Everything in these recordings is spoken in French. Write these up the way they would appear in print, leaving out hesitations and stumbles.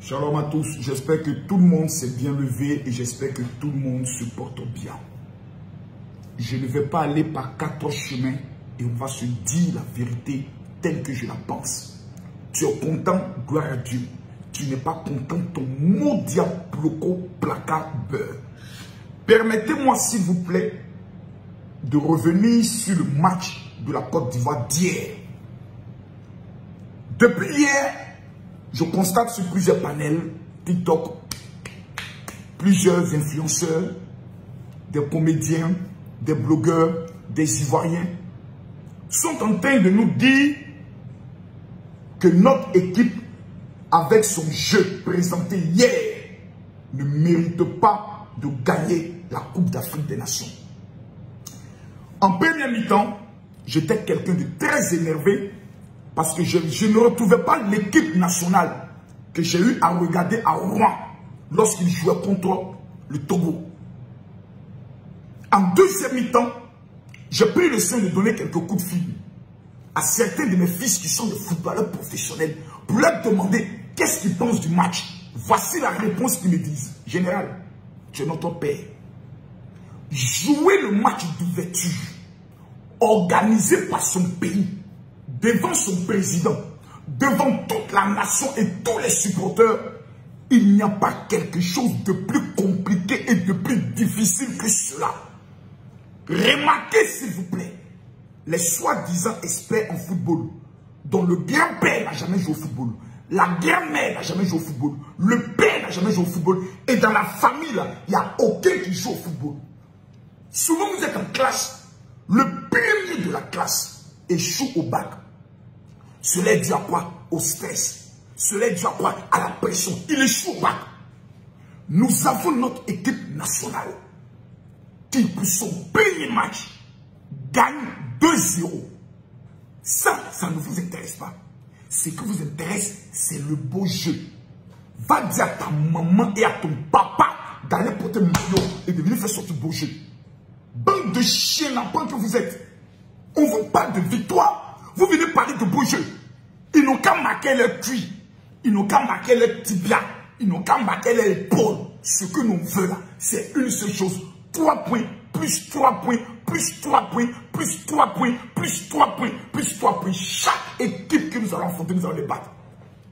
Shalom à tous, j'espère que tout le monde s'est bien levé et j'espère que tout le monde se porte bien. Je ne vais pas aller par 4 chemins et on va se dire la vérité telle que je la pense. Tu es content, gloire à Dieu. Tu n'es pas content, ton maudit bloco placard beurre. Permettez-moi s'il vous plaît de revenir sur le match de la Côte d'Ivoire d'hier. Depuis hier, je constate sur plusieurs panels, TikTok, plusieurs influenceurs, des comédiens, des blogueurs, des Ivoiriens, sont en train de nous dire que notre équipe, avec son jeu présenté hier, ne mérite pas de gagner la Coupe d'Afrique des Nations. En première mi-temps, j'étais quelqu'un de très énervé parce que je ne retrouvais pas l'équipe nationale que j'ai eu à regarder à Rouen lorsqu'il jouait contre le Togo. En deuxième mi-temps, j'ai pris le soin de donner quelques coups de fil à certains de mes fils qui sont des footballeurs professionnels pour leur demander qu'est-ce qu'ils pensent du match. Voici la réponse qu'ils me disent. Général, tu es notre père. Jouer le match d'ouverture organisé par son pays, devant son président, devant toute la nation et tous les supporters, il n'y a pas quelque chose de plus compliqué et de plus difficile que cela. Remarquez s'il vous plaît, les soi-disant experts en football, dont le grand-père n'a jamais joué au football, la grand-mère n'a jamais joué au football, le père n'a jamais joué au football, et dans la famille, il n'y a aucun qui joue au football. Souvent vous êtes en classe, le premier de la classe échoue au bac. Cela est dû à quoi? Au stress. Cela est dû à quoi? À la pression. Il échoue au bac. Nous avons notre équipe nationale qui, pour son premier match, gagne 2-0. Ça ne vous intéresse pas. Ce qui vous intéresse, c'est le beau jeu. Va dire à ta maman et à ton papa d'aller porter mon maillot et de venir faire sortir beau jeu. Bande de chiens n'apprend que vous êtes. On vous parle de victoire. Vous venez parler de beau jeu. Ils n'ont qu'à marquer leur cuit. Ils n'ont qu'à marquer leur tibia. Ils n'ont qu'à marquer leur épaule. Ce que nous voulons là, c'est une seule chose. 3 points, plus 3 points, plus 3 points, plus 3 points, plus 3 points, plus 3 points. Chaque équipe que nous allons affronter, nous allons les battre.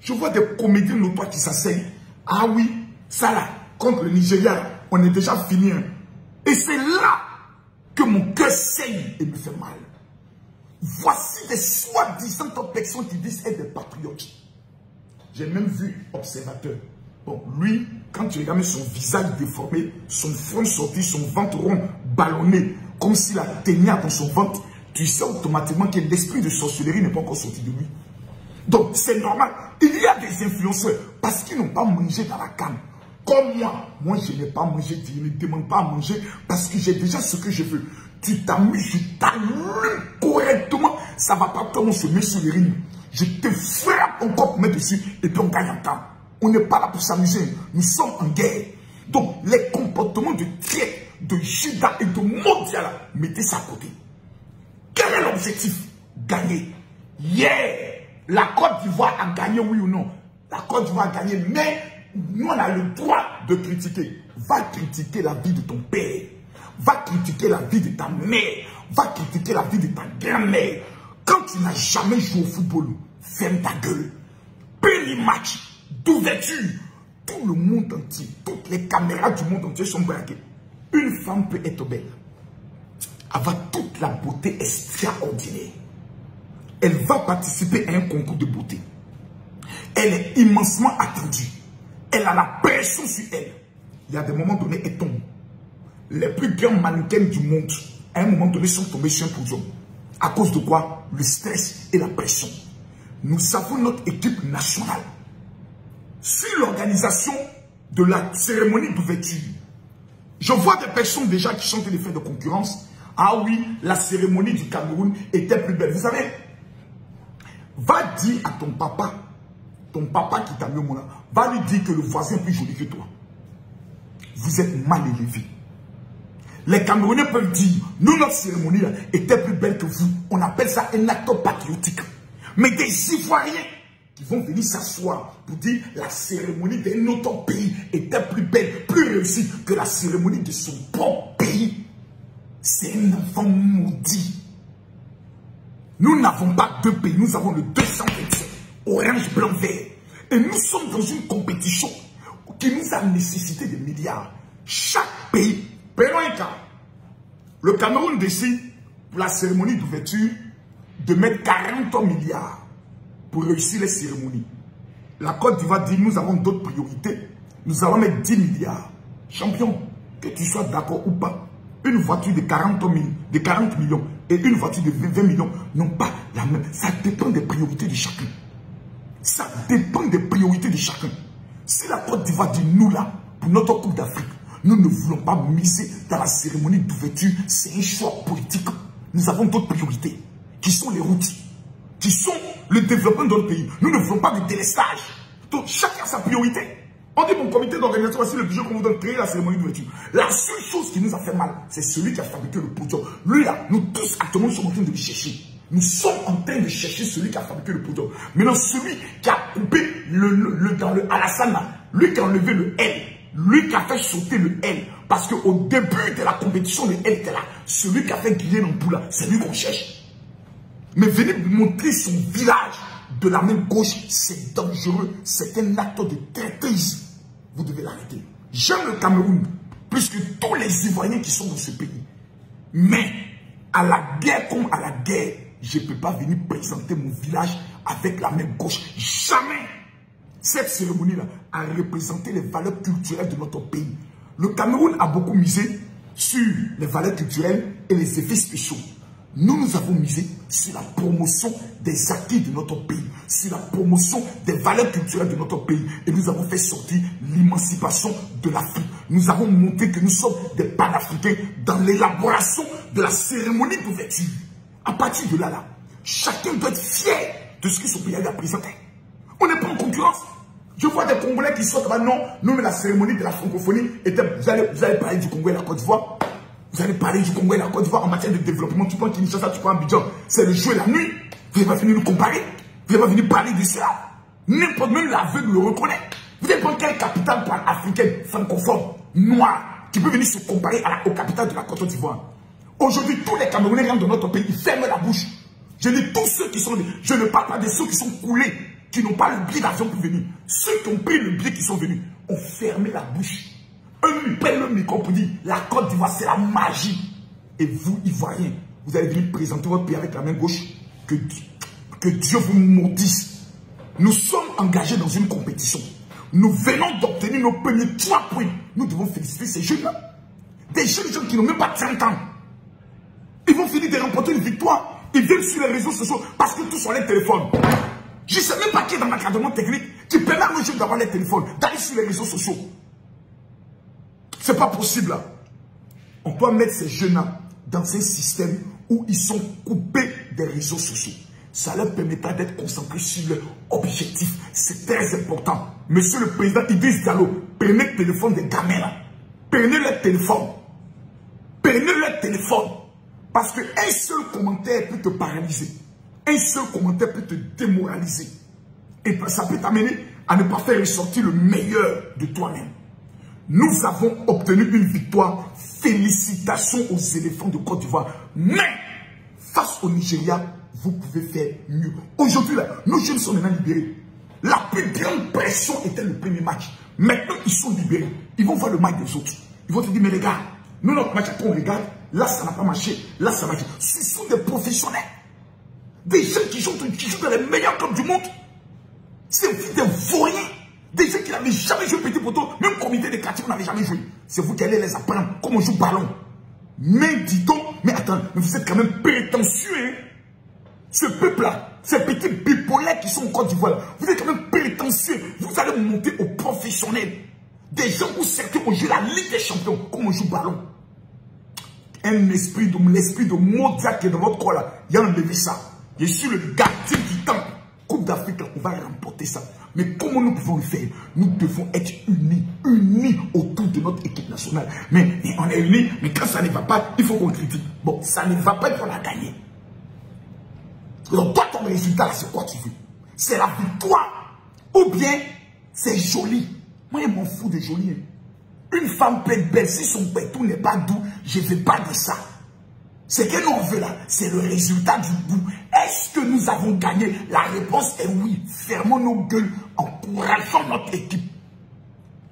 Je vois des comédiens notoires qui s'asseyent. Ah oui, ça là, contre le Nigeria, on est déjà fini. Hein. Et c'est là que mon cœur saigne et me fait mal. Voici des soi-disant personnes qui disent être des patriotes. J'ai même vu observateur. Bon, lui, quand tu regardes son visage déformé, son front sorti, son ventre rond, ballonné, comme s'il a ténia dans son ventre, tu sais automatiquement que l'esprit de sorcellerie n'est pas encore sorti de lui. Donc, c'est normal. Il y a des influenceurs parce qu'ils n'ont pas mangé dans la canne. Comme moi je n'ai pas mangé, tu ne me demandes pas à manger parce que j'ai déjà ce que je veux. Tu t'amuses, je t'allume correctement, ça ne va pas comme on se met sur les ring. Je te frappe encore pour mettre dessus et puis on gagne en temps. On n'est pas là pour s'amuser, nous sommes en guerre. Donc les comportements de traite, de Judas et de Mondial, mettez ça à côté. Quel est l'objectif? Gagner. Yeah! La Côte d'Ivoire a gagné, oui ou non? La Côte d'Ivoire a gagné, mais nous, on a le droit de critiquer. Va critiquer la vie de ton père. Va critiquer la vie de ta mère. Va critiquer la vie de ta grand-mère. Quand tu n'as jamais joué au football, ferme ta gueule. Premier match d'ouverture. Tout le monde entier, toutes les caméras du monde entier sont braquées. Une femme peut être belle. Avec toute la beauté extraordinaire. Elle va participer à un concours de beauté. Elle est immensement attendue. Elle a la pression sur elle. Il y a des moments donnés, elle tombe. Les plus grands mannequins du monde, à un moment donné, sont tombés sur un podium. À cause de quoi? Le stress et la pression. Nous avons notre équipe nationale. Sur l'organisation de la cérémonie d'ouverture, je vois des personnes déjà qui sont en train de faire de concurrence. Ah oui, la cérémonie du Cameroun était plus belle. Vous savez, va dire à ton papa qui t'a mis au monde, va lui dire que le voisin est plus joli que toi. Vous êtes mal élevé. Les Camerounais peuvent dire, nous, notre cérémonie là, était plus belle que vous. On appelle ça un acte patriotique. Mais des Ivoiriens qui vont venir s'asseoir pour dire la cérémonie d'un autre pays était plus belle, plus réussie que la cérémonie de son propre pays. C'est un enfant maudit. Nous n'avons pas deux pays, nous avons le 227, orange, blanc, vert. Et nous sommes dans une compétition qui nous a nécessité des milliards. Chaque pays, prenons un cas. Le Cameroun décide, pour la cérémonie d'ouverture, de mettre 40 milliards pour réussir les cérémonies. La Côte d'Ivoire dit, nous avons d'autres priorités. Nous allons mettre 10 milliards. Champion, que tu sois d'accord ou pas, une voiture de 40 millions et une voiture de 20 millions n'ont pas la même. Ça dépend des priorités de chacun. Ça dépend des priorités de chacun. Si la Côte d'Ivoire dit, nous là, pour notre Coupe d'Afrique, nous ne voulons pas miser dans la cérémonie d'ouverture, c'est un choix politique. Nous avons d'autres priorités, qui sont les routes, qui sont le développement de notre pays. Nous ne voulons pas de délestage. Donc, chacun a sa priorité. On dit, mon comité d'organisation, voici le budget qu'on vous donne, créer la cérémonie d'ouverture. La seule chose qui nous a fait mal, c'est celui qui a fabriqué le produit. Lui là, nous tous actuellement sommes en train de le chercher. Nous sommes en train de chercher celui qui a fabriqué le produit. Maintenant, celui qui a coupé dans le Alassane, lui qui a enlevé le L, lui qui a fait sauter le L, parce qu'au début de la compétition, le L était là. Celui qui a fait griller l'ampoule, c'est lui qu'on cherche. Mais venez montrer son village de la main gauche, c'est dangereux. C'est un acte de traîtrise. Vous devez l'arrêter. J'aime le Cameroun, plus que tous les Ivoiriens qui sont dans ce pays. Mais, à la guerre comme à la guerre, je ne peux pas venir présenter mon village avec la main gauche. Jamais. Cette cérémonie-là a représenté les valeurs culturelles de notre pays. Le Cameroun a beaucoup misé sur les valeurs culturelles et les effets spéciaux. Nous avons misé sur la promotion des acquis de notre pays, sur la promotion des valeurs culturelles de notre pays. Et nous avons fait sortir l'émancipation de l'Afrique. Nous avons montré que nous sommes des panafricains dans l'élaboration de la cérémonie d'ouverture. À partir de là, chacun doit être fier de ce que son pays a présenté. On n'est pas en concurrence. Je vois des Congolais qui sortent, bah non, nous, mais la cérémonie de la francophonie était, vous allez parler du Congo et la Côte d'Ivoire. Vous allez parler du Congo et la Côte d'Ivoire en matière de développement. Tu prends Kinshasa, tu prends Abidjan. C'est le jour et la nuit. Vous n'allez pas venir nous comparer. Vous n'allez pas venir parler de cela. N'importe, même l'aveugle le reconnaît. Vous allez prendre quelle capitale africaine, francophone, noire, qui peut venir se comparer aux capitales de la Côte d'Ivoire. Aujourd'hui, tous les Camerounais rentrent dans notre pays, ils ferment la bouche. Je dis tous ceux qui sont... Je ne parle pas de ceux qui sont coulés, qui n'ont pas le billet d'avion pour venir. Ceux qui ont pris le billet qui sont venus ont fermé la bouche. Eux, ils prennent le micro pour dire la Côte d'Ivoire, c'est la magie. Et vous, Ivoiriens, vous allez venir présenter votre pays avec la main gauche. Que Dieu vous maudisse. Nous sommes engagés dans une compétition. Nous venons d'obtenir nos premiers 3 points. Nous devons féliciter ces jeunes-là. Des jeunes gens qui n'ont même pas 30 ans. Ils vont finir de remporter une victoire. Ils viennent sur les réseaux sociaux parce que tous ont les téléphones. Je ne sais même pas qui est dans l'encadrement technique qui permet à nos jeunes d'avoir les téléphones, d'aller sur les réseaux sociaux. Ce n'est pas possible. Là. On doit mettre ces jeunes-là dans un système où ils sont coupés des réseaux sociaux. Ça leur permettra d'être concentrés sur leur objectif. C'est très important. Monsieur le Président Idriss Diallo, prenez le téléphone des gamins là. Prenez leur téléphone. Prenez leur téléphone. Parce qu'un seul commentaire peut te paralyser. Un seul commentaire peut te démoraliser. Et ça peut t'amener à ne pas faire ressortir le meilleur de toi-même. Nous avons obtenu une victoire. Félicitations aux éléphants de Côte d'Ivoire. Mais, face au Nigeria, vous pouvez faire mieux. Aujourd'hui, nos jeunes sont maintenant libérés. La plus grande pression était le premier match. Maintenant, ils sont libérés. Ils vont voir le match des autres. Ils vont te dire, mais les gars, nous, notre match, après on regarde, là, ça n'a pas marché. Là, ça marche. Ce sont des professionnels. Des gens qui jouent dans les meilleurs clubs du monde. C'est des voyants. Des gens qui n'avaient jamais joué petit poteau. Même comité de quartier, vous n'avez jamais joué. C'est vous qui allez les apprendre comment on joue ballon. Mais dis donc, mais attends, mais vous êtes quand même prétentieux, hein? Ce peuple-là, ces petits bipolaires qui sont en Côte d'Ivoire, vous êtes quand même prétentieux. Vous allez monter aux professionnels. Des gens où certains ont joué la Ligue des Champions, comme on joue ballon. L'esprit de Mozart qui est dans votre corps là, il a enlevé ça. Je suis le gardien du temps. Coupe d'Afrique, on va remporter ça. Mais comment nous pouvons le faire? Nous devons être unis autour de notre équipe nationale. Mais on est unis, mais quand ça ne va pas, il faut qu'on critique. Bon, ça ne va pas, il faut la gagner. Donc toi, ton résultat, c'est quoi tu veux? c'est la victoire. Ou bien, c'est joli. Moi, je m'en fous de joli. Hein. Une femme peut être belle. Si son pétou n'est pas doux, je ne veux pas de ça. Ce que nous on veut là, c'est le résultat du bout. Est-ce que nous avons gagné? La réponse est oui. Fermons nos gueules, encourageons notre équipe.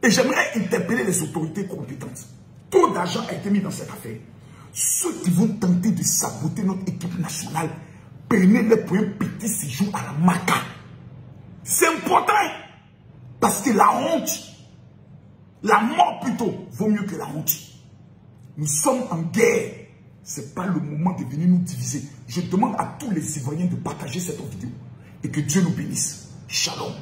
Et j'aimerais interpeller les autorités compétentes. Trop d'argent a été mis dans cette affaire. Ceux qui vont tenter de saboter notre équipe nationale, prenez-les pour un petit séjour à la Maca. C'est important. Parce que la honte, la mort plutôt, vaut mieux que la honte. Nous sommes en guerre. Ce n'est pas le moment de venir nous diviser. Je demande à tous les Ivoiriens de partager cette vidéo. Et que Dieu nous bénisse. Shalom.